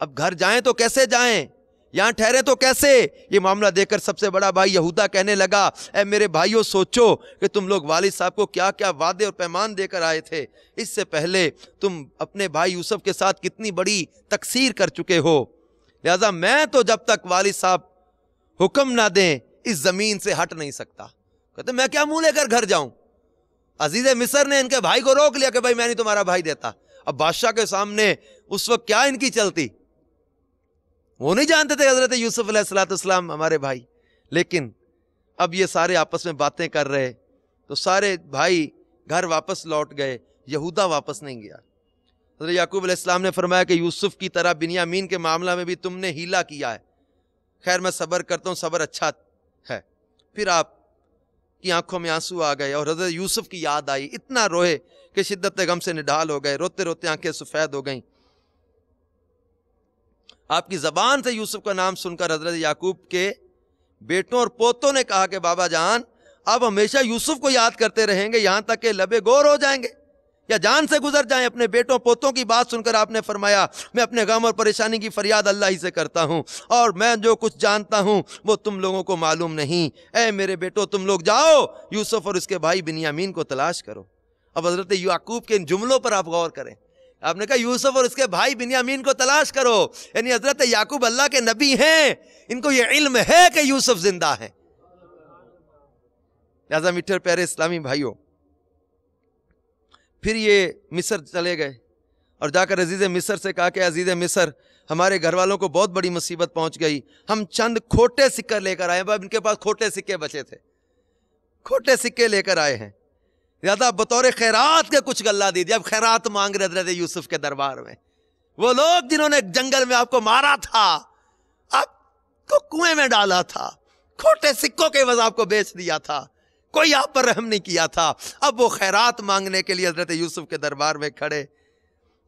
اب گھر جائیں تو کیسے جائیں، یہاں ٹھہرے تو کیسے؟ یہ معاملہ دیکھ کر سب سے بڑا بھائی یہودا کہنے لگا، اے میرے بھائیوں، سوچو کہ تم لوگ والد صاحب کو کیا کیا وعدے اور پیمان دے کر آئے تھے، اس سے پہلے تم اپنے بھائی یوسف کے ساتھ کتنی بڑی تقصیر کر چکے ہو، لہذا میں تو جب تک والد صاحب حکم نہ دیں اس زمین سے ہٹ نہیں سکتا۔ کہتے میں کیا منہ لے کر گھر جاؤں؟ عزیز مصر نے ان کے بھائی کو روک لیا کہ بھائی میں نہیں تمہارا بھائی دیتا۔ اب بادشاہ کے سامنے اس وقت کیا ان کی چلتی، وہ نہیں جانتے تھے حضرت یوسف علیہ السلام ہمارے بھائی، لیکن اب یہ سارے آپس میں باتیں کر رہے تو سارے بھائی گھر واپس لوٹ گئے، یہودا واپس نہیں گیا۔ حضرت یعقوب علیہ السلام نے فرمایا کہ یوسف کی طرح بنیامین کے معاملہ میں بھی تم نے ہیلا کیا ہے، خیر میں صبر کرتا ہوں، صبر اچھا ہے۔ پھر آپ کی آنکھوں میں آنسو آ گئے اور حضرت یوسف کی یاد آئی، اتنا روئے کہ شدت غم سے نڈھال ہو گئے، روتے روتے آنکھیں سفید ہو گئیں۔ آپ کی زبان سے یوسف کا نام سن کر حضرت یعقوب کے بیٹوں اور پوتوں نے کہا کہ بابا جان اب ہمیشہ یوسف کو یاد کرتے رہیں گے یہاں تک کہ لبے گور ہو جائیں گے یا جان سے گزر جائیں۔ اپنے بیٹوں پوتوں کی بات سن کر آپ نے فرمایا میں اپنے غم اور پریشانی کی فریاد اللہ ہی سے کرتا ہوں، اور میں جو کچھ جانتا ہوں وہ تم لوگوں کو معلوم نہیں۔ اے میرے بیٹوں، تم لوگ جاؤ یوسف اور اس کے بھائی بنیامین کو تلاش کرو۔ اب حضرت یعقوب کے ان جملوں پر آپ غور کریں، آپ نے کہا یوسف اور اس کے بھائی بنیامین کو تلاش کرو، یعنی حضرت یعقوب اللہ کے نبی ہیں، ان کو یہ علم ہے کہ یوسف زندہ ہے۔ لہذا میٹھے پیارے اسلامی بھائیوں، پھر یہ مصر چلے گئے اور جا کر عزیز مصر سے کہا کہ عزیز مصر ہمارے گھر والوں کو بہت بڑی مصیبت پہنچ گئی، ہم چند کھوٹے سکے لے کر آئے ہیں۔ ان کے پاس کھوٹے سکے بچے تھے، کھوٹے سکے لے کر آئے ہیں، زیادہ بطور خیرات کے کچھ غلہ دیجیے۔ اب خیرات مانگ رہے حضرت یوسف کے دربار میں، وہ لوگ جنہوں نے جنگل میں آپ کو مارا تھا، آپ کو کنویں میں ڈالا تھا، کھوٹے سکوں کے عوض آپ کو بیچ دیا تھا، کوئی آپ پر رحم نہیں کیا تھا، اب وہ خیرات مانگنے کے لیے حضرت یوسف کے دربار میں کھڑے۔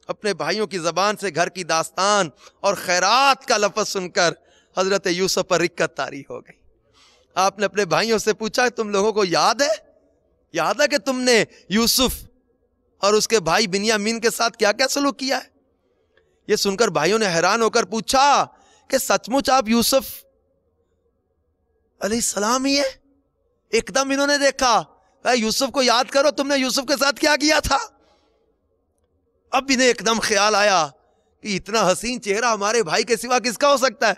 اپنے بھائیوں کی زبان سے گھر کی داستان اور خیرات کا لفظ سن کر حضرت یوسف پر رکت طاری ہو گئی۔ آپ نے اپنے بھائیوں سے پوچھا تم لوگوں کو یاد ہے کہ تم نے یوسف اور اس کے بھائی بنیامین کے ساتھ کیا کیا سلوک کیا ہے؟ یہ سن کر بھائیوں نے حیران ہو کر پوچھا کہ سچ مچ آپ یوسف علیہ السلام ہی ہے؟ ایک دم انہوں نے دیکھا، یوسف کو یاد کرو، تم نے یوسف کے ساتھ کیا کیا تھا؟ اب انہیں ایک دم خیال آیا کہ اتنا حسین چہرہ ہمارے بھائی کے سوا کس کا ہو سکتا ہے؟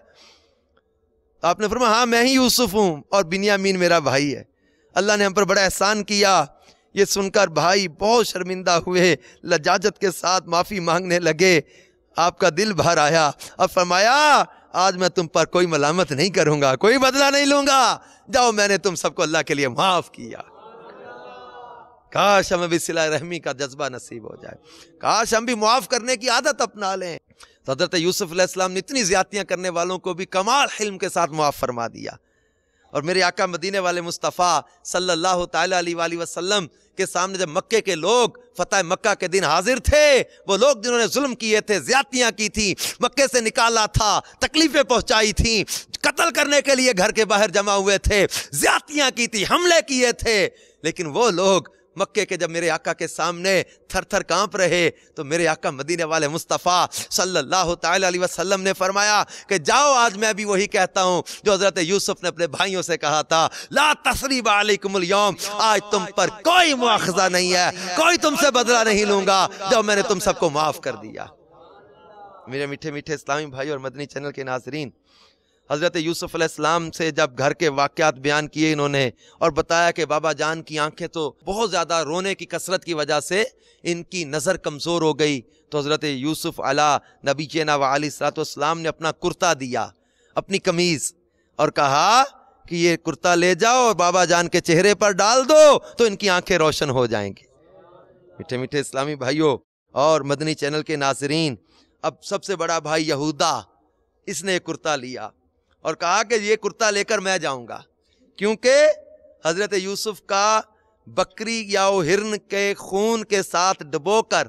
آپ نے فرمایا ہاں میں ہی یوسف ہوں اور بنیامین میرا بھائی ہے، اللہ نے ہم پر بڑا احسان کیا۔ یہ سن کر بھائی بہت شرمندہ ہوئے، لجاجت کے ساتھ معافی مانگنے لگے۔ آپ کا دل بھر آیا، اب فرمایا آج میں تم پر کوئی ملامت نہیں کروں گا، کوئی بدلہ نہیں لوں گا، جاؤ میں نے تم سب کو اللہ کے لیے معاف کیا۔ کاش ہمیں بھی صلہ رحمی کا جذبہ نصیب ہو جائے، کاش ہم بھی معاف کرنے کی عادت اپنا لیں۔ تو حضرت یوسف علیہ السلام نے اتنی زیادتیاں کرنے والوں کو بھی کمال حلم کے ساتھ معاف فرما دیا۔ اور میرے آقا مدینے والے مصطفیٰ صلی اللہ تعالیٰ علیہ وآلہ وسلم کے سامنے جب مکے کے لوگ فتح مکہ کے دن حاضر تھے، وہ لوگ جنہوں نے ظلم کیے تھے، زیادتیاں کی تھی، مکے سے نکالا تھا، تکلیفیں پہنچائی تھیں، قتل کرنے کے لیے گھر کے باہر جمع ہوئے تھے، زیادتیاں کی تھی، حملے کیے تھے، لیکن وہ لوگ مکے کے جب میرے آقا کے سامنے تھر تھر کانپ رہے تو میرے آقا مدینے والے مصطفیٰ صلی اللہ تعالیٰ علیہ وسلم نے فرمایا کہ جاؤ آج میں بھی وہی کہتا ہوں جو حضرت یوسف نے اپنے بھائیوں سے کہا تھا، لا تثریب علیکم اليوم، آج تم پر کوئی مواخذہ نہیں ہے، کوئی تم سے بدلہ نہیں لوں گا، جو میں نے تم سب کو معاف کر دیا۔ میرے میٹھے میٹھے اسلامی بھائی اور مدنی چینل کے ناظرین، حضرت یوسف علیہ السلام سے جب گھر کے واقعات بیان کیے انہوں نے اور بتایا کہ بابا جان کی آنکھیں تو بہت زیادہ رونے کی کثرت کی وجہ سے ان کی نظر کمزور ہو گئی، تو حضرت یوسف علیہ نبی چینا و علیہ الصلوۃ والسلام نے اپنا کرتا دیا، اپنی قمیض، اور کہا کہ یہ کرتا لے جاؤ اور بابا جان کے چہرے پر ڈال دو تو ان کی آنکھیں روشن ہو جائیں گی۔ میٹھے میٹھے اسلامی بھائیوں اور مدنی چینل کے ناظرین، اب سب سے بڑا بھائی یہودا، اس نے ایک کرتا لیا اور کہا کہ یہ کرتا لے کر میں جاؤں گا، کیونکہ حضرت یوسف کا بکری یا ہرن کے خون کے ساتھ ڈبو کر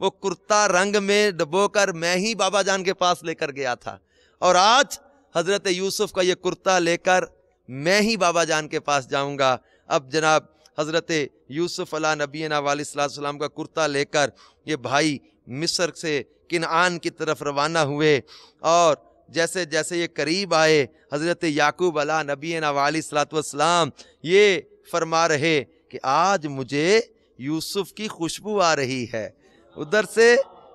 وہ کرتا رنگ میں ڈبو کر میں ہی بابا جان کے پاس لے کر گیا تھا، اور آج حضرت یوسف کا یہ کرتا لے کر میں ہی بابا جان کے پاس جاؤں گا۔ اب جناب حضرت یوسف علیہ نبینا علیہ السلام کا کرتا لے کر یہ بھائی مصر سے کنعان کی طرف روانہ ہوئے، اور جیسے جیسے یہ قریب آئے حضرت یعقوب علیہ نبینا علیہ السلام یہ فرما رہے کہ آج مجھے یوسف کی خوشبو آ رہی ہے۔ ادھر سے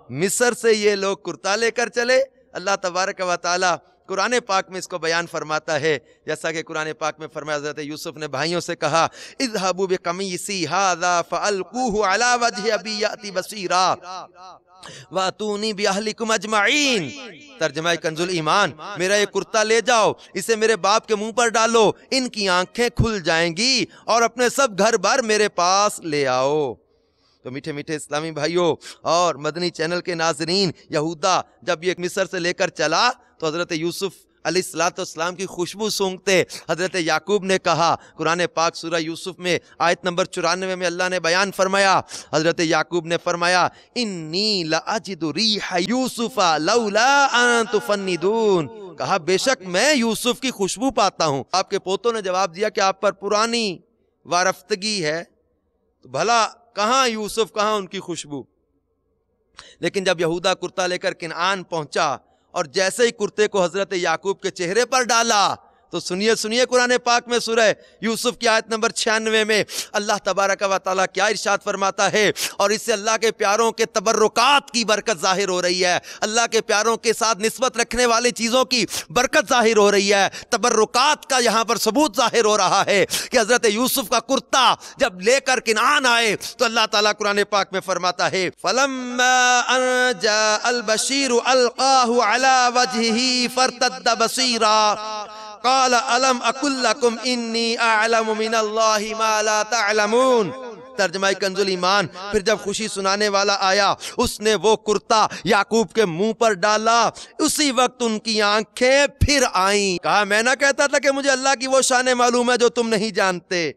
مصر سے یہ لوگ کرتا لے کر چلے۔ اللہ تبارک و تعالی قرآن پاک میں اس کو بیان فرماتا ہے، جیسا کہ قرآن پاک میں فرمایا حضرت یوسف نے بھائیوں سے کہا اذهبوا بقمیصی ھذا فالقوه علی وجه ابی یأتی بصیرا واتونی باہلکم اجمعین۔ ترجمہ کنز الایمان، میرا یہ کرتا لے جاؤ، اسے میرے باپ کے منہ پر ڈالو، ان کی آنکھیں کھل جائیں گی، اور اپنے سب گھر بار میرے پاس لے آؤ۔ تو میٹھے میٹھے اسلامی بھائیوں اور مدنی چینل کے ناظرین، یہودا جب یہ مصر سے لے کر چلا تو حضرت یوسف علیہ السلام کی خوشبو سونگتے حضرت یعقوب نے کہا، قرآن پاک سورہ یوسف میں آیت نمبر 94 میں اللہ نے بیان فرمایا، حضرت یعقوب نے فرمایا انی لاجد ریح یوسف لولا ان تفندون، کہا بے شک میں یوسف کی خوشبو پاتا ہوں۔ آپ کے پوتوں نے جواب دیا کہ آپ پر پرانی وارفتگی ہے، تو بھلا کہاں یوسف، کہاں ان کی خوشبو؟ لیکن جب یہودا کرتا لے کر کنعان پہنچا اور جیسے ہی کرتے کو حضرت یعقوب کے چہرے پر ڈالا تو سنیے قرآن پاک میں سورہ یوسف کی آیت نمبر 96 میں اللہ تبارک و تعالیٰ کیا ارشاد فرماتا ہے، اور اس سے اللہ کے پیاروں کے تبرکات کی برکت ظاہر ہو رہی ہے، اللہ کے پیاروں کے ساتھ نسبت رکھنے والی چیزوں کی برکت ظاہر ہو رہی ہے، تبرکات کا یہاں پر ثبوت ظاہر ہو رہا ہے کہ حضرت یوسف کا کرتا جب لے کر کنعان آئے تو اللہ تعالیٰ قرآن پاک میں فرماتا ہے فَلَمَّا أَن جَاءَ الْبَشِيرُ أَلْقَاهُ عَلَى وَجْهِهِ فَارْتَدَّ بَصِيرًا قال الم اقل لکم انی اعلم من اللہ ما لا تعلمون۔ ترجمہ کنز الایمان، پھر جب خوشی سنانے والا آیا اس نے وہ کرتا یعقوب کے منہ پر ڈالا، اسی وقت ان کی آنکھیں پھر آئیں۔ کہا میں نہ کہتا تھا کہ مجھے اللہ کی وہ شان معلوم ہے جو تم نہیں جانتے۔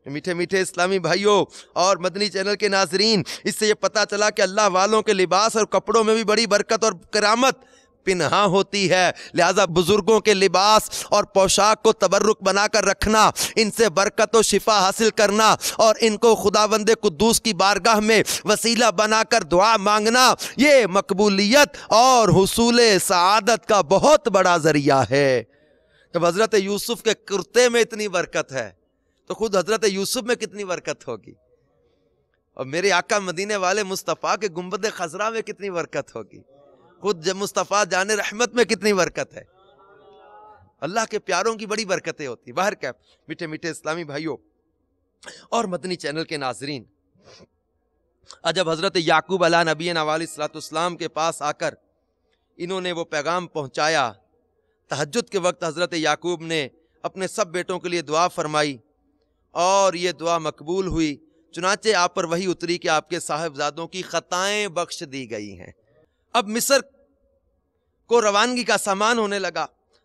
میٹھے میٹھے اسلامی بھائیوں اور مدنی چینل کے ناظرین، اس سے یہ پتا چلا کہ اللہ والوں کے لباس اور کپڑوں میں بھی بڑی برکت اور کرامت پنہاں ہوتی ہے، لہذا بزرگوں کے لباس اور پوشاک کو تبرک بنا کر رکھنا، ان سے برکت و شفا حاصل کرنا اور ان کو خداوند قدوس کی بارگاہ میں وسیلہ بنا کر دعا مانگنا، یہ مقبولیت اور حصول سعادت کا بہت بڑا ذریعہ ہے۔ جب حضرت یوسف کے کرتے میں اتنی برکت ہے تو خود حضرت یوسف میں کتنی برکت ہوگی، اور میرے آقا مدینے والے مصطفیٰ کے گنبد خضرا میں کتنی برکت ہوگی، خود جب مصطفیٰ جان رحمت میں کتنی برکت ہے۔ اللہ کے پیاروں کی بڑی برکتیں ہوتی۔ باہر کیا میٹھے میٹھے اسلامی بھائیوں اور مدنی چینل کے ناظرین، جب حضرت یعقوب علیہ نبینا علیہ السلام کے پاس آ کر انہوں نے وہ پیغام پہنچایا، تہجد کے وقت حضرت یعقوب نے اپنے سب بیٹوں کے لیے دعا فرمائی اور یہ دعا مقبول ہوئی، چنانچہ آپ پر وحی اتری کہ آپ کے صاحبزادوں کی خطائیں بخش دی گئی ہیں۔ اب مصر کو روانگی کا سامان ہونے لگا۔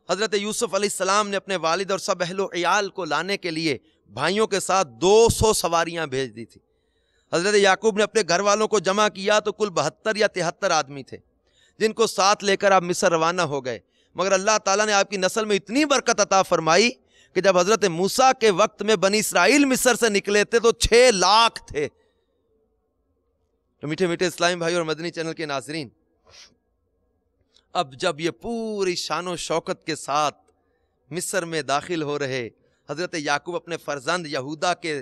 حضرت یوسف علیہ السلام نے اپنے والد اور سب اہل و عیال کو لانے کے لیے بھائیوں کے ساتھ 200 سواریاں بھیج دی تھی۔ حضرت یعقوب نے اپنے گھر والوں کو جمع کیا تو کل 72 یا 73 آدمی تھے، جن کو ساتھ لے کر آپ مصر روانہ ہو گئے۔ مگر اللہ تعالیٰ نے آپ کی نسل میں اتنی برکت عطا فرمائی کہ جب حضرت موسیٰ کے وقت میں بنی اسرائیل مصر سے نکلے تھے تو 6 لاکھ تھے۔ تو میٹھے میٹھے اسلامی بھائی اور مدنی چینل کے ناظرین، اب جب یہ پوری شان و شوکت کے ساتھ مصر میں داخل ہو رہے، حضرت یعقوب اپنے فرزند یہودا کے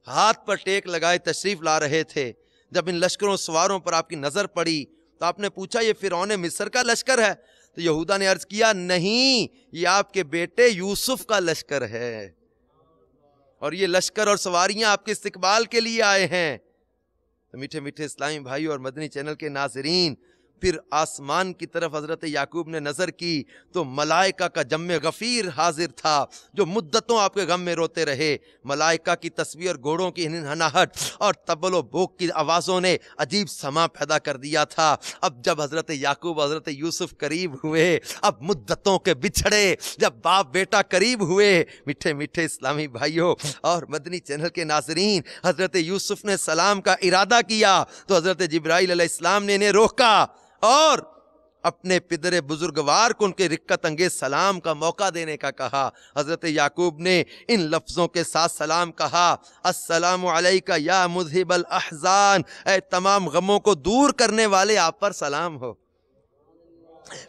ہاتھ پر ٹیک لگائے تشریف لا رہے تھے، جب ان لشکروں سواروں پر آپ کی نظر پڑی تو آپ نے پوچھا یہ فرعون مصر کا لشکر ہے؟ تو یہودا نے عرض کیا نہیں، یہ آپ کے بیٹے یوسف کا لشکر ہے، اور یہ لشکر اور سواریاں آپ کے استقبال کے لیے آئے ہیں۔ تو میٹھے میٹھے اسلامی بھائی اور مدنی چینل کے ناظرین، پھر آسمان کی طرف حضرت یعقوب نے نظر کی تو ملائکہ کا جم غفیر حاضر تھا جو مدتوں آپ کے غم میں روتے رہے. ملائکہ کی تصویر، گھوڑوں کی ہنہناہٹ اور طبل و بوق کی آوازوں نے عجیب سما پیدا کر دیا تھا. اب جب حضرت یعقوب حضرت یوسف قریب ہوئے، اب مدتوں کے بچھڑے جب باپ بیٹا قریب ہوئے، میٹھے میٹھے اسلامی بھائیوں اور مدنی چینل کے ناظرین، حضرت یوسف نے سلام کا ارادہ کیا تو حضرت جبرائیل علیہ السلام نے انہیں روکا اور اپنے پدر بزرگوار کو ان کے رقت انگیز سلام کا موقع دینے کا کہا. حضرت یعقوب نے ان لفظوں کے ساتھ سلام کہا: السلام علیکہ یا مذہب الاحزان، اے تمام غموں کو دور کرنے والے، آپ پر سلام ہو.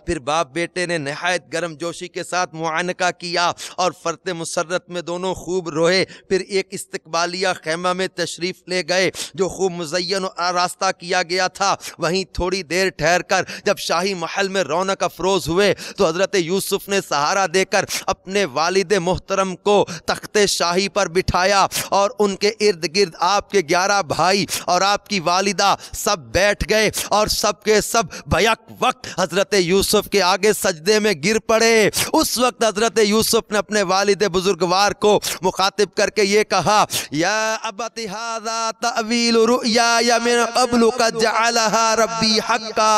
پھر باپ بیٹے نے نہایت گرم جوشی کے ساتھ معانقہ کیا اور فرط مسرت میں دونوں خوب روئے. پھر ایک استقبالیہ خیمہ میں تشریف لے گئے جو خوب مزین و آراستہ کیا گیا تھا. وہیں تھوڑی دیر ٹھہر کر جب شاہی محل میں رونق افروز ہوئے تو حضرت یوسف نے سہارا دے کر اپنے والد محترم کو تخت شاہی پر بٹھایا اور ان کے ارد گرد آپ کے 11 بھائی اور آپ کی والدہ سب بیٹھ گئے اور سب کے سب بیک وقت حضرت یوسف کے آگے سجدے میں گر پڑے. اس وقت حضرت یوسف نے اپنے والد بزرگوار کو مخاطب کر کے یہ کہا: یا ابت ھذا تأویل رؤیای من قبل قد جعلها ربی حقا،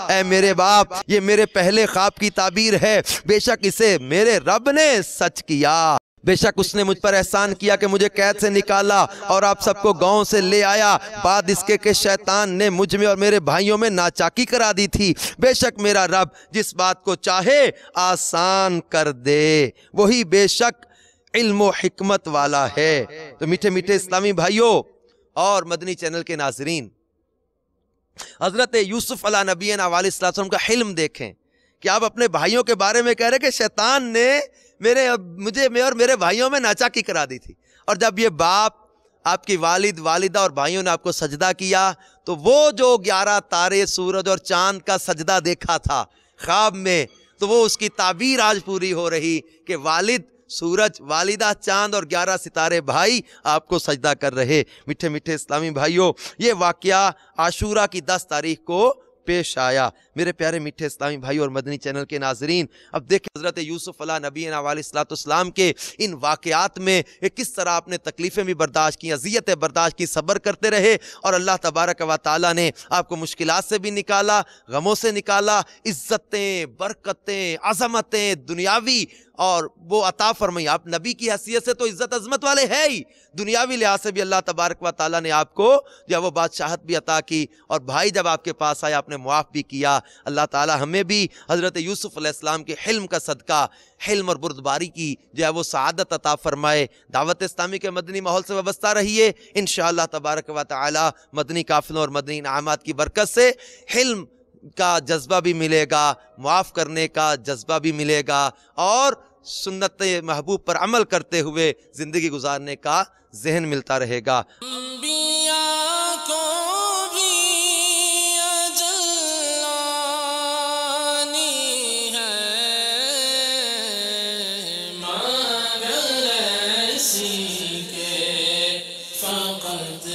اے میرے باپ یہ میرے پہلے خواب کی تعبیر ہے، بے شک اسے میرے رب نے سچ کیا. بے شک اس نے مجھ پر احسان کیا کہ مجھے قید سے نکالا اور آپ سب کو گاؤں سے لے آیا، بعد اس کے کہ شیطان نے مجھ میں اور میرے بھائیوں میں ناچاکی کرا دی تھی. بے شک میرا رب جس بات کو چاہے آسان کر دے، وہی بے شک علم و حکمت والا ہے. تو میٹھے میٹھے اسلامی بھائیوں اور مدنی چینل کے ناظرین، حضرت یوسف علیہ نبینا علیہ السلام کا حلم دیکھیں کہ آپ اپنے بھائیوں کے بارے میں کہہ رہے کہ شیطان نے مجھے اور میرے بھائیوں میں ناچاکی کرا دی تھی. اور جب یہ باپ، آپ کی والد، والدہ اور بھائیوں نے آپ کو سجدہ کیا تو وہ جو 11 تارے، سورج اور چاند کا سجدہ دیکھا تھا خواب میں، تو وہ اس کی تعبیر آج پوری ہو رہی کہ والد، سورج، والدہ، چاند اور 11 ستارے بھائی آپ کو سجدہ کر رہے. میٹھے میٹھے اسلامی بھائیوں، یہ واقعہ عاشورہ کی 10 تاریخ کو پیش آیا. میرے پیارے میٹھے اسلامی بھائی اور مدنی چینل کے ناظرین، اب دیکھیں حضرت یوسف علیہ نبینا علیہ السلام کے ان واقعات میں کس طرح آپ نے تکلیفیں بھی برداشت کی، اذیتیں برداشت کی، صبر کرتے رہے اور اللہ تبارک و تعالیٰ نے آپ کو مشکلات سے بھی نکالا، غموں سے نکالا، عزتیں، برکتیں، عظمتیں دنیاوی اور وہ عطا فرمائی. آپ نبی کی حیثیت سے تو عزت عظمت والے ہیں ہی، دنیاوی لحاظ سے بھی اللہ تبارک و تعالیٰ نے آپ کو جو وہ بادشاہت بھی عطا کی، اور بھائی جب آپ کے پاس آیا آپ نے معاف بھی کیا. اللہ تعالیٰ ہمیں بھی حضرت یوسف علیہ السلام کے حلم کا صدقہ، حلم اور بردباری کی جو ہے وہ سعادت عطا فرمائے. دعوت اسلامی کے مدنی ماحول سے وابستہ رہیے، انشاءاللہ تبارک و تعالیٰ مدنی قافلوں اور مدنی انعامات کی برکت سے حلم کا جذبہ بھی ملے گا، معاف کرنے کا جذبہ بھی ملے گا، اور سنت محبوب پر عمل کرتے ہوئے زندگی گزارنے کا ذہن ملتا رہے گا. انبیاء کو بھی اجل آنی ہے، مگر ایسی کہ فقط